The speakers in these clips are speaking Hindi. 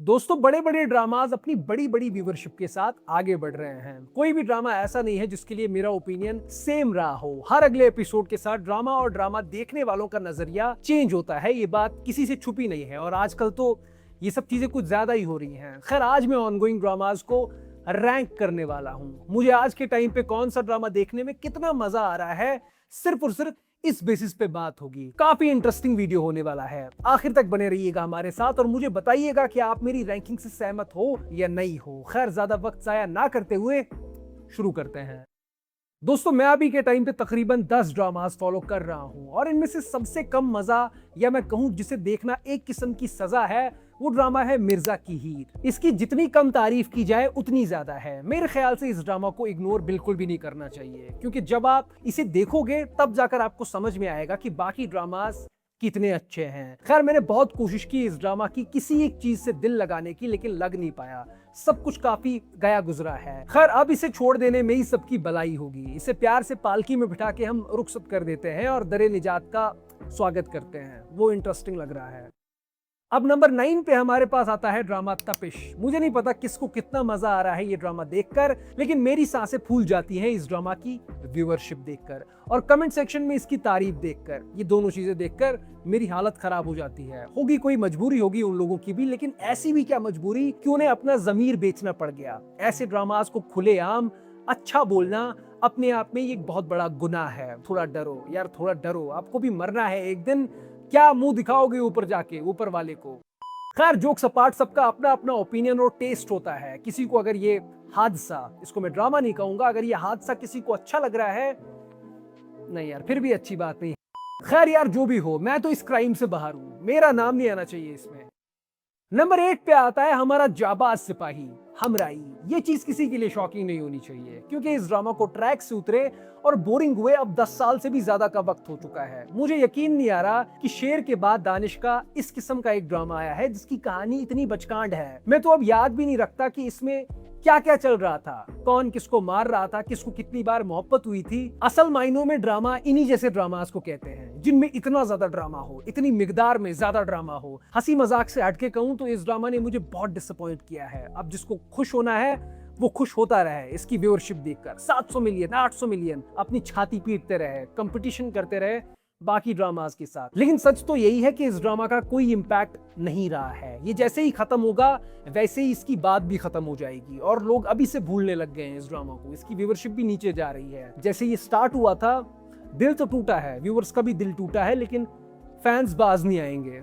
दोस्तों, बड़े बड़े ड्रामाज अपनी बड़ी बड़ी व्यूवरशिप के साथ आगे बढ़ रहे हैं। कोई भी ड्रामा ऐसा नहीं है जिसके लिए मेरा ओपिनियन सेम रहा हो। हर अगले एपिसोड के साथ ड्रामा और ड्रामा देखने वालों का नजरिया चेंज होता है। ये बात किसी से छुपी नहीं है और आजकल तो ये सब चीजें कुछ ज्यादा ही हो रही हैं। खैर, आज मैं ऑनगोइंग ड्रामाज को रैंक करने वाला हूँ। मुझे आज के टाइम पे कौन सा ड्रामा देखने में कितना मजा आ रहा है, सिर्फ और सिर्फ इस बेसिस पे बात होगी। काफी इंटरेस्टिंग वीडियो होने वाला है, आखिर तक बने रहिएगा हमारे साथ और मुझे बताइएगा कि आप मेरी रैंकिंग से सहमत हो या नहीं हो। खैर, ज्यादा वक्त जाया ना करते हुए शुरू करते हैं। दोस्तों, मैं अभी के टाइम पे तकरीबन 10 ड्रामास फॉलो कर रहा हूं और इनमें से सबसे कम मजा, या मैं कहूं जिसे देखना एक किस्म की सजा है, वो ड्रामा है मिर्जा की हीर। इसकी जितनी कम तारीफ की जाए उतनी ज्यादा है। मेरे ख्याल से इस ड्रामा को इग्नोर बिल्कुल भी नहीं करना चाहिए, क्योंकि जब आप इसे देखोगे तब जाकर आपको समझ में आएगा कि बाकी ड्रामास कितने अच्छे हैं। खैर, मैंने बहुत कोशिश की इस ड्रामा की किसी एक चीज से दिल लगाने की, लेकिन लग नहीं पाया। सब कुछ काफी गया गुजरा है। खैर, अब इसे छोड़ देने में ही सबकी भलाई होगी। इसे प्यार से पालकी में बिठा के हम रुखसत कर देते हैं और दरे निजात का स्वागत करते हैं। वो इंटरेस्टिंग लग रहा है। अब नंबर 9 पे हमारे पास आता है ड्रामा तपिश। मुझे नहीं पता किसको कितना मजा आ रहा है ये ड्रामा देखकर, लेकिन मेरी सांसें फूल जाती हैं इस ड्रामा की व्यूअरशिप देखकर और कमेंट सेक्शन में इसकी तारीफ देखकर। ये दोनों चीजें देखकर मेरी हालत खराब हो जाती है। होगी कोई मजबूरी, होगी उन लोगों की भी, लेकिन ऐसी भी क्या मजबूरी कि उन्हें अपना जमीर बेचना पड़ गया। ऐसे ड्रामास को खुलेआम अच्छा बोलना अपने आप में एक बहुत बड़ा गुनाह है। थोड़ा डरो यार, थोड़ा डरो, आपको भी मरना है एक दिन। क्या मुंह दिखाओगे ऊपर जाके ऊपर वाले को। खैर, जोक्स अपार्ट, सबका अपना अपना ओपिनियन और टेस्ट होता है। किसी को अगर ये हादसा, इसको मैं ड्रामा नहीं कहूंगा, अगर ये हादसा किसी को अच्छा लग रहा है, नहीं यार, फिर भी अच्छी बात नहीं। खैर यार, जो भी हो, मैं तो इस क्राइम से बाहर हूं। मेरा नाम नहीं आना चाहिए इसमें। नंबर 8 पे आता है हमारा जाबाज सिपाही हमराई। ये चीज किसी के लिए शॉकिंग नहीं होनी चाहिए, क्योंकि इस ड्रामा को ट्रैक से उतरे और बोरिंग हुए अब 10 साल से भी ज्यादा का वक्त हो चुका है। मुझे यकीन नहीं आ रहा कि शेर के बाद दानिश का इस किस्म का एक ड्रामा आया है जिसकी कहानी इतनी बचकांड है। मैं तो अब याद भी नहीं रखता कि इसमें क्या क्या चल रहा था, कौन किसको मार रहा था, किसको कितनी बार मोहब्बत हुई थी। असल मायनों में ड्रामा इन्हीं जैसे ड्रामास को कहते हैं, जिनमें इतना ज्यादा ड्रामा हो, इतनी मिकदार में ज्यादा ड्रामा हो। हंसी मजाक से हटके कहूं तो इस ड्रामा ने मुझे बहुत डिसअपॉइंट किया है। अब जिसको खुश होना है वो खुश होता रहे इसकी व्यूअरशिप देखकर। 700 मिलियन, 800 मिलियन अपनी छाती पीटते रहे, कंपटीशन करते रहे बाकी ड्रामास के साथ। लेकिन सच तो यही है कि इस ड्रामा का कोई इम्पैक्ट नहीं रहा है। ये जैसे ही खत्म होगा वैसे ही इसकी बात भी खत्म हो जाएगी और लोग अभी से भूलने लग गए हैं इस ड्रामा को। इसकी व्यूअरशिप भी नीचे जा रही है। जैसे ये स्टार्ट हुआ था, दिल तो टूटा है, व्यूअर्स का भी दिल टूटा है, लेकिन फैंस बाज नहीं आएंगे।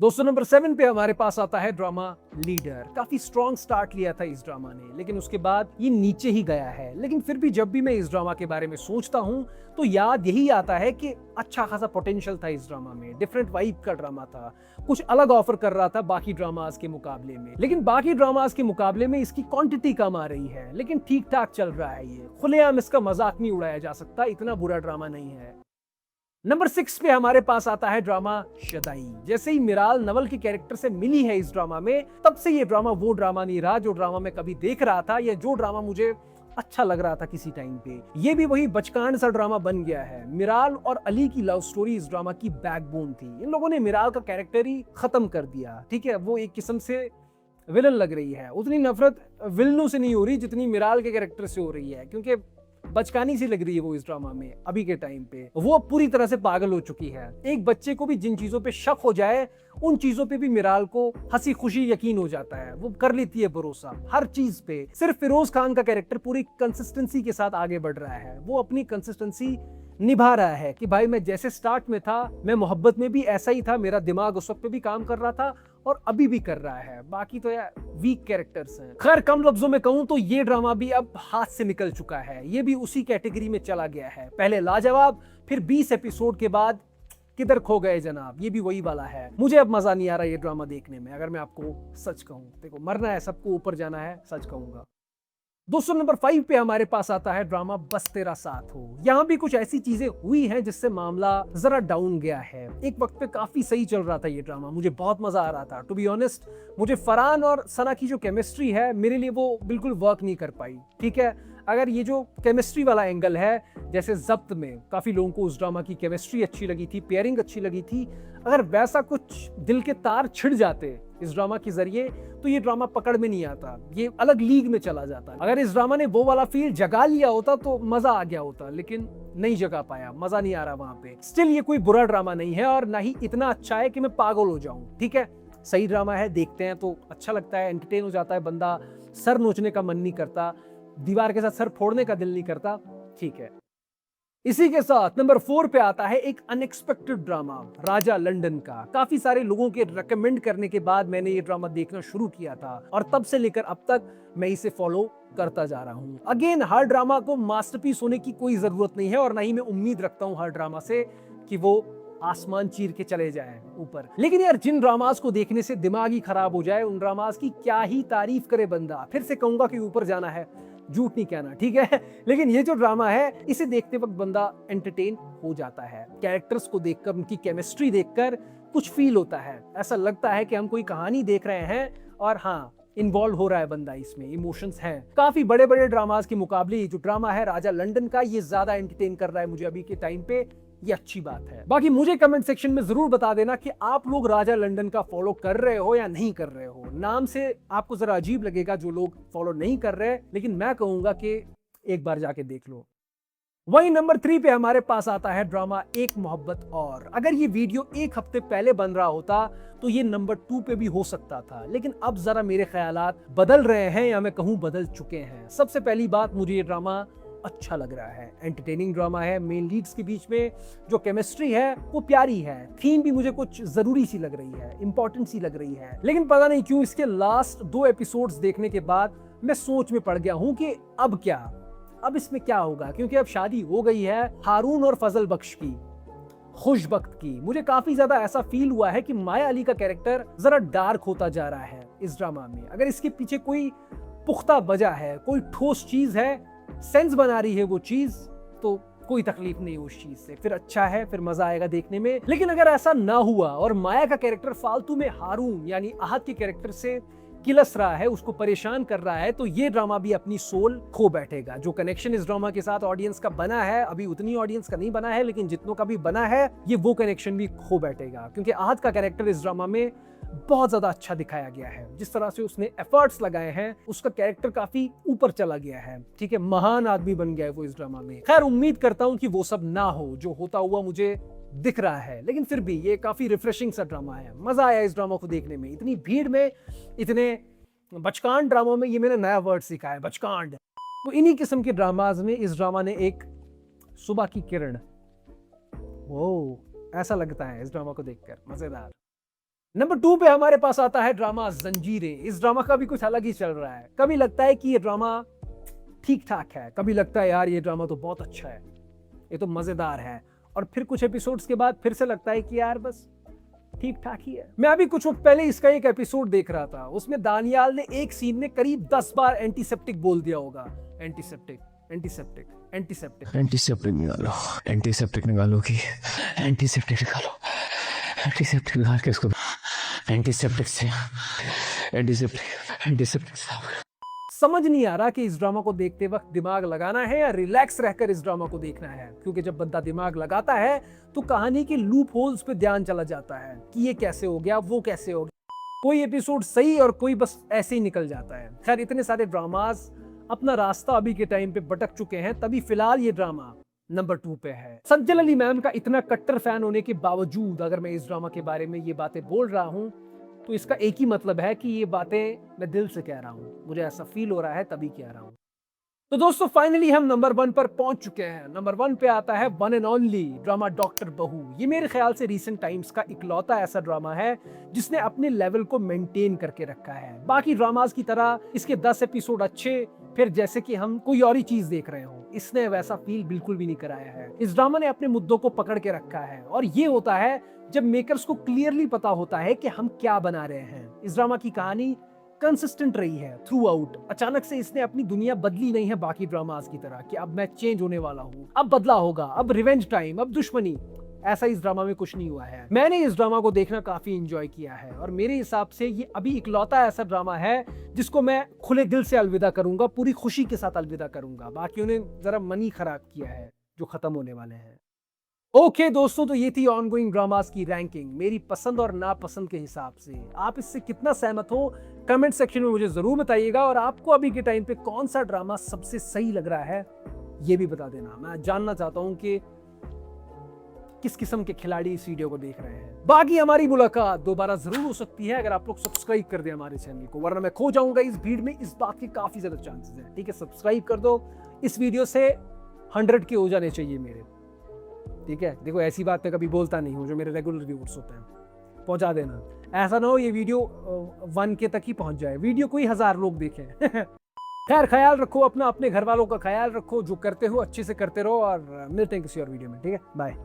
दोस्तों, नंबर 7 पे हमारे पास आता है ड्रामा लीडर। काफी स्ट्रॉन्ग स्टार्ट लिया था इस ड्रामा ने, लेकिन उसके बाद ये नीचे ही गया है। लेकिन फिर भी जब भी मैं इस ड्रामा के बारे में सोचता हूँ तो याद यही आता है कि अच्छा खासा पोटेंशियल था इस ड्रामा में। डिफरेंट वाइब का ड्रामा था, कुछ अलग ऑफर कर रहा था बाकी ड्रामास के मुकाबले में। लेकिन बाकी ड्रामास के मुकाबले में इसकी क्वांटिटी कम आ रही है, लेकिन ठीक ठाक चल रहा है। ये खुलेआम इसका मजाक नहीं उड़ाया जा सकता, इतना बुरा ड्रामा नहीं है। नंबर 6 पे हमारे पास आता है ड्रामा शदाई। जैसे ही मिराल नवल के कैरेक्टर से मिली है इस ड्रामा में, तब से ये ड्रामा वो ड्रामा नहीं रहा जो ड्रामा मैं कभी देख रहा था या जो ड्रामा मुझे अच्छा लग रहा था किसी टाइम पे। ये भी वही बचकान सा ड्रामा बन गया है। मिराल और अली की लव स्टोरी इस ड्रामा की बैकबोन थी। इन लोगों ने मिराल का कैरेक्टर ही खत्म कर दिया। ठीक है, वो एक किस्म से विलन लग रही है। उतनी नफरत विलनों से नहीं हो रही जितनी मिराल के कैरेक्टर से हो रही है, क्योंकि बचकानी सी लग रही है वो इस ड्रामा में। अभी के टाइम पे वो पूरी तरह से पागल हो चुकी है। एक बच्चे को भी जिन चीजों पे शक हो जाए उन चीजों पे भी मिराल को हंसी खुशी यकीन हो जाता है। वो कर लेती है भरोसा हर चीज पे। सिर्फ फिरोज खान का कैरेक्टर पूरी कंसिस्टेंसी के साथ आगे बढ़ रहा है। वो अपनी कंसिस्टेंसी निभा रहा है कि भाई, मैं जैसे स्टार्ट में था, मैं मोहब्बत में भी ऐसा ही था, मेरा दिमाग उस वक्त पे भी काम कर रहा था और अभी भी कर रहा है। बाकी तो यार वीक कैरेक्टर्स हैं। खैर, कम लफ्जों में कहूं तो ये ड्रामा भी अब हाथ से निकल चुका है। ये भी उसी कैटेगरी में चला गया है। पहले लाजवाब, फिर 20 एपिसोड के बाद किधर खो गए जनाब, ये भी वही वाला है। मुझे अब मजा नहीं आ रहा ये ड्रामा देखने में, अगर मैं आपको सच कहूं। देखो, मरना है सबको, ऊपर जाना है, सच कहूंगा। दोस्तों, नंबर 5 पे हमारे पास आता है ड्रामा बस तेरा साथ हो। यहाँ भी कुछ ऐसी चीजें हुई हैं जिससे मामला जरा डाउन गया है। एक वक्त पे काफी सही चल रहा था ये ड्रामा, मुझे बहुत मजा आ रहा था। टू बी ऑनेस्ट, मुझे फरहान और सना की जो केमिस्ट्री है, मेरे लिए वो बिल्कुल वर्क नहीं कर पाई। ठीक है, अगर ये जो केमिस्ट्री वाला एंगल है, जैसे जब्त में काफी लोगों को उस ड्रामा की केमिस्ट्री अच्छी लगी थी, पेयरिंग अच्छी लगी थी। अगर वैसा कुछ दिल के तार छिड़ जाते इस ड्रामा के जरिए तो ये ड्रामा पकड़ में नहीं आता, ये अलग लीग में चला जाता। अगर इस ड्रामा ने वो वाला फील जगा लिया होता तो मजा आ गया होता, लेकिन नहीं जगा पाया, मजा नहीं आ रहा वहां पे। स्टिल ये कोई बुरा ड्रामा नहीं है और ना ही इतना अच्छा है कि मैं पागल हो जाऊं। ठीक है, सही ड्रामा है, देखते हैं तो अच्छा लगता है, एंटरटेन हो जाता है बंदा, सर नोचने का मन नहीं करता, दीवार के साथ सर फोड़ने का दिल नहीं करता। ठीक है, इसी के साथ नंबर 4 पे आता है एक अनएक्सपेक्टेड ड्रामा, राजा लंदन का। काफी सारे लोगों के रेकमेंड करने के बाद मैंने ये ड्रामा देखना शुरू किया था और तब से लेकर अब तक मैं इसे फॉलो करता जा रहा हूँ। अगेन, हर ड्रामा को मास्टरपीस होने की कोई जरूरत नहीं है और ना ही मैं उम्मीद रखता हूँ हर ड्रामा से कि वो आसमान चीर के चले जाए ऊपर। लेकिन यार, जिन ड्रामास को देखने से दिमाग ही खराब हो जाए उन ड्रामास की क्या ही तारीफ करे बंदा। फिर से कहूंगा कि ऊपर जाना है, झूठ नहीं कहना, ठीक है। लेकिन ये जो ड्रामा है इसे देखते वक्त बंदा एंटरटेन हो जाता है। कैरेक्टर्स को देखकर, उनकी केमिस्ट्री देखकर कुछ फील होता है, ऐसा लगता है कि हम कोई कहानी देख रहे हैं और हाँ, इन्वॉल्व हो रहा है बंदा, इसमें इमोशंस हैं। काफी बड़े बड़े ड्रामास के मुकाबले जो ड्रामा है राजा लंदन का, ये ज्यादा एंटरटेन कर रहा है मुझे अभी के टाइम पे। ये अच्छी बात है। बाकी मुझे कमेंट सेक्शन में जरूर बता देना कि आप लोग राजा लंदन का फॉलो कर रहे हो या नहीं कर रहे हो। नाम से आपको जरा अजीब लगेगा जो लोग फॉलो नहीं कर रहे, लेकिन मैं कहूंगा कि एक बार जाके देख लो। वहीं नंबर 3 पे हमारे पास आता है ड्रामा एक मोहब्बत और। अगर ये वीडियो एक हफ्ते पहले बन रहा होता तो ये नंबर 2 पे भी हो सकता था, लेकिन अब जरा मेरे ख्यालात बदल रहे हैं या मैं कहूं बदल चुके हैं। सबसे पहली बात, मुझे ये ड्रामा अच्छा लग रहा है, एंटरटेनिंग ड्रामा है। मेन लीड्स के बीच में जो केमिस्ट्री है वो प्यारी है। थीम भी मुझे कुछ जरूरी सी लग रही है, इंपॉर्टेंट सी लग रही है। लेकिन पता नहीं क्यों इसके लास्ट 2 एपिसोड्स देखने के बाद मैं सोच में पड़ गया हूं कि अब क्या, अब इसमें क्या होगा, क्योंकि अब शादी हो गई है हारून और फजल बख्श की, खुशबख्त की। मुझे काफी ज्यादा ऐसा फील हुआ है कि माया अली का कैरेक्टर जरा डार्क होता जा रहा है इस ड्रामा में। अगर इसके पीछे कोई पुख्ता वजह है, कोई ठोस चीज है, सेंस बना रही है वो चीज, तो कोई तकलीफ नहीं उस चीज से, फिर अच्छा है, फिर मजा आएगा देखने में। लेकिन अगर ऐसा ना हुआ और माया का कैरेक्टर फालतू में हारून यानी आहत के कैरेक्टर से किलस रहा है, उसको परेशान कर रहा है, तो ये ड्रामा भी अपनी सोल खो बैठेगा। जो कनेक्शन इस ड्रामा के साथ ऑडियंस का बना है, अभी उतनी ऑडियंस का नहीं बना है, लेकिन जितनों का भी बना है, ये वो कनेक्शन भी खो बैठेगा। क्योंकि आहत का कैरेक्टर इस ड्रामा में बहुत ज्यादा अच्छा दिखाया गया है। जिस तरह से उसने एफर्ट्स लगाए हैं, उसका कैरेक्टर काफी ऊपर चला गया है। ठीक है, महान आदमी बन गया है वो इस ड्रामा में। खैर, उम्मीद करता हूं कि वो सब ना हो जो होता हुआ मुझे दिख रहा है, लेकिन फिर भी ये काफी रिफ्रेशिंग सा ड्रामा है। मजा आया इस ड्रामा को देखने में। इतनी भीड़ में, इतने बचकान ड्रामा में, ये मैंने नया वर्ड सीखा है, बचकान। तो इन्हीं किस्म के ड्रामाज में इस ड्रामा ने एक सुबह की किरण, वो ऐसा लगता है इस ड्रामा को देखकर, मजेदार। नंबर 2 पे हमारे पास आता है ड्रामा जंजीरें। इस ड्रामा का भी कुछ अलग ही चल रहा है। कभी लगता है कि ये ड्रामा ठीक ठाक है, कभी लगता है यार ये ड्रामा तो बहुत अच्छा है, ये तो मजेदार है, और फिर कुछ एपिसोड्स के बाद फिर से लगता है कि यार बस ठीक ठाक ही है। मैं अभी कुछ वक्त पहले इसका एक एपिसोड देख रहा था, उसमें दानियाल ने एक सीन में करीब 10 बार एंटीसेप्टिक बोल दिया होगा। एंटीसेप्टिक, एंटीसेप्टिक, एंटीसेप्टिक, एंटीसेप्टिक निकालो, एंटीसेप्टिक निकालो कि एंटीसेप्टिक निकालो, एंटीसेप्टिक निकाल के इसको एंटीसेप्टिक से एंटीसेप्टिक समझ नहीं आ रहा कि इस ड्रामा को देखते वक्त दिमाग लगाना है या रिलैक्स रहकर इस ड्रामा को देखना है। क्योंकि जब बंदा दिमाग लगाता है तो कहानी के लूप होल्स पे ध्यान चला जाता है कि ये कैसे हो गया, वो कैसे हो गया। कोई एपिसोड सही और कोई बस ऐसे ही निकल जाता है। खैर, इतने सारे ड्रामास अपना रास्ता अभी के टाइम पे भटक चुके हैं, तभी फिलहाल ये ड्रामा नंबर 2 पे है। सज्जल अली मैम का इतना कट्टर फैन होने के बावजूद अगर मैं इस ड्रामा के बारे में ये बातें बोल रहा हूँ तो इसका एक ही मतलब है कि ये बातें मैं दिल से कह रहा हूँ, मुझे ऐसा फील हो रहा है तभी कह रहा हूँ। तो दोस्तों, फाइनली हम नंबर 1 पर पहुंच चुके हैं। नंबर 1 पे आता है one and only drama doctor बहू। ये मेरे ख्याल से रीसेंट टाइम्स का इकलौता ऐसा ड्रामा है जिसने अपने लेवल को मेंटेन करके रखा है। बाकी ड्रामास की तरह इसके 10 एपिसोड अच्छे, फिर जैसे कि हम कोई और ही चीज देख रहे हो, इसने वैसा फील बिल्कुल भी नहीं कराया है। इस ड्रामा ने अपने मुद्दों को पकड़ के रखा है, और ये होता है जब मेकर्स को क्लियरली पता होता है कि हम क्या बना रहे हैं। इस ड्रामा की कहानी कंसिस्टेंट रही है थ्रू आउट। अचानक से इसने अपनी दुनिया बदली नहीं है बाकी ड्रामास की तरह कि अब मैं चेंज होने वाला हूँ, अब बदला होगा, अब रिवेंज टाइम, अब दुश्मनी। ऐसा इस ड्रामा में कुछ नहीं हुआ है। मैंने इस ड्रामा को देखना काफी एंजॉय किया है, और मेरे हिसाब से ये अभी इकलौता ऐसा ड्रामा है जिसको मैं खुले दिल से अलविदा करूंगा, पूरी खुशी के साथ अलविदा करूंगा। बाकी उन्हें जरा मन ही खराब किया है जो खत्म होने वाले हैं। ओके दोस्तों, तो ये थी ऑनगोइंग ड्रामास की रैंकिंग मेरी पसंद और नापसंद के हिसाब से। आप इससे कितना सहमत हो कमेंट सेक्शन में मुझे जरूर बताइएगा, और आपको अभी के टाइम पे कौन सा ड्रामा सबसे सही लग रहा है ये भी बता देना। मैं जानना चाहता हूं कि किस किस्म के खिलाड़ी इस वीडियो को देख रहे हैं। बाकी हमारी मुलाकात दोबारा जरूर हो सकती है अगर आप लोग सब्सक्राइब कर दें हमारे चैनल को, वरना मैं खो जाऊंगा इस भीड़ में। इस बात के काफी ज्यादा चांसेस हैं। ठीक है, सब्सक्राइब कर दो। इस वीडियो से 100 के हो जाने चाहिए मेरे। ठीक है, देखो ऐसी बात मैं कभी बोलता नहीं हूँ, जो मेरे रेगुलर व्यूअर्स होते हैं पहुंचा देना। ऐसा ना हो ये वीडियो 1 के तक ही पहुंच जाए, वीडियो कोई 1000 लोग देखें। खैर, ख्याल रखो अपना, अपने घर वालों का ख्याल रखो, जो करते हो अच्छे से करते रहो, और मिलते हैं किसी और वीडियो में। ठीक है, बाय।